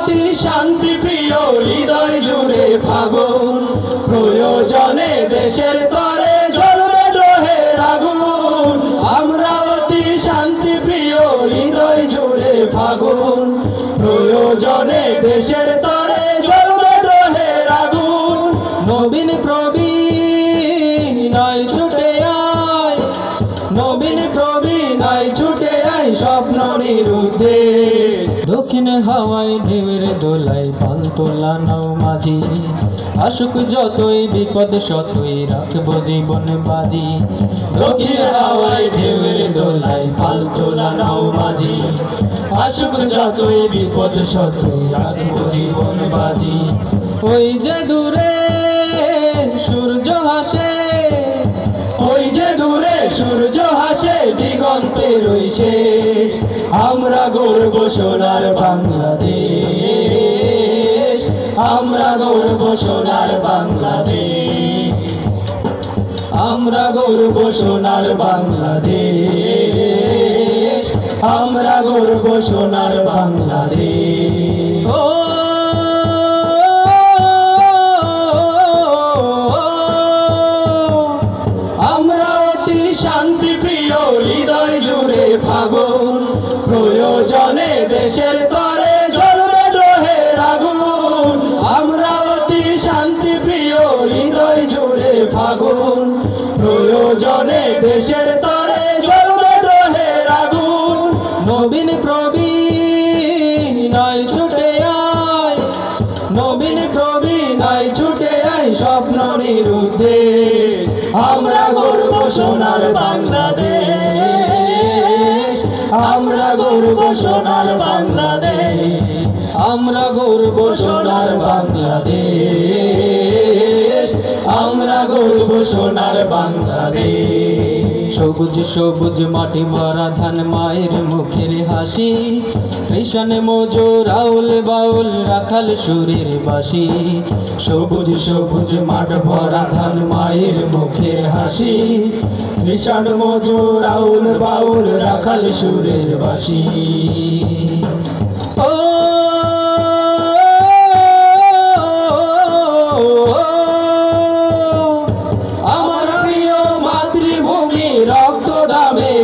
অতি শান্তি প্রিয় হৃদয় জুড়ে ফাগুন প্রয়োজনে দেশের তরে জ্বলবে দ্রোহের আগুন আমরা অতি শান্তি প্রিয় হৃদয় জুড়ে ফাগুন প্রয়োজনে দেশের তরে জ্বলবে দ্রোহের আগুন নবীন প্রবীণ নয় ছুটে আয় নবীন প্রবীণ আয় ছুটে আয় স্বপ্ন নিরুদ্ধে দক্ষিণে হাওয়ায় ঢেউয়ের দোলায় পাল তোলা নাও মাঝি আসুক যতই বিপদ শতই রাখবো জীবন বাজি দক্ষিণে হাওয়ায় ঢেউয়ের দোলায় পাল তোলা নাও মাঝি আসুক যতই বিপদ শতই রাখবো জীবন বাজি ওই যে দূরে সূর্য হাসে ওই যে দূরে সূর্য হাসে দিগন্তের ওই শেষ আমরা গর্ব সোনার বাংলাদেশ আমরা গর্ব সোনার বাংলাদেশ আমরা গর্ব সোনার বাংলাদেশ আমরা গর্ব সোনার বাংলাদেশ ও শান্তি প্রিয় হৃদয় জুড়ে ফাগুন প্রয়োজনে দেশের তরে জ্বলবে দ্রোহের আগুন আমরা অতি শান্তি প্রিয় হৃদয় জুড়ে ফাগুন প্রয়োজনে দেশের তরে জ্বলবে দ্রোহের আগুন নবীন প্রবীণ নয় ছুটে আয় নবীন প্রবীণ আয় ছুটে আয় স্বপ্ন নিরুদ্ধে আমরা গর্ব সোনার বাংলাদেশ আমরা গর্ব সোনার বাংলাদেশ আমরা গর্ব সোনার বাংলাদেশ আমরা গর্ব সোনার বাংলাদেশ সবুজ সবুজ মাটি ভরা ধান মায়ের মুখের হাসি কৃষণ মজুর আউল বাউল রাখাল সুরের বাসি সবুজ সবুজ মাঠ ভরা ধান মায়ের মুখের হাসি কৃষণ মজুর আউল বাউল রাখাল সুরের বাসি ও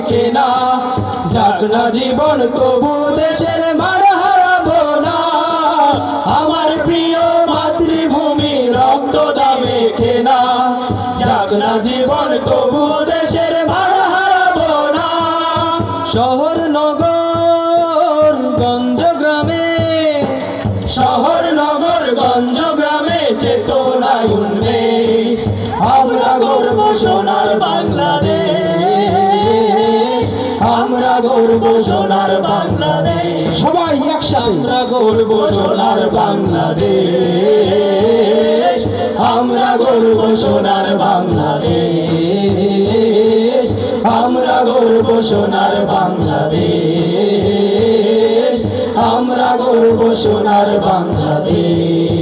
কেনা যাক না জীবন তবু দেশের মান হারাবো না আমার প্রিয় মাতৃভূমি রক্ত দামে কেনা যাক না জীবন তবু দেশের মান হারাবো না শহর নগর গঞ্জ গ্রামে শহর নগর গঞ্জ গ্রামে চেতনায় উন্মেষ আমরা গর্ব সোনার বাংলাদেশ আমরা গর্ব সোনার বাংলাদেশ সবাই একসাথে আমরা গর্ব সোনার বাংলাদেশ আমরা গর্ব সোনার বাংলাদেশ আমরা গর্ব সোনার বাংলাদেশ আমরা গর্ব সোনার বাংলাদেশ।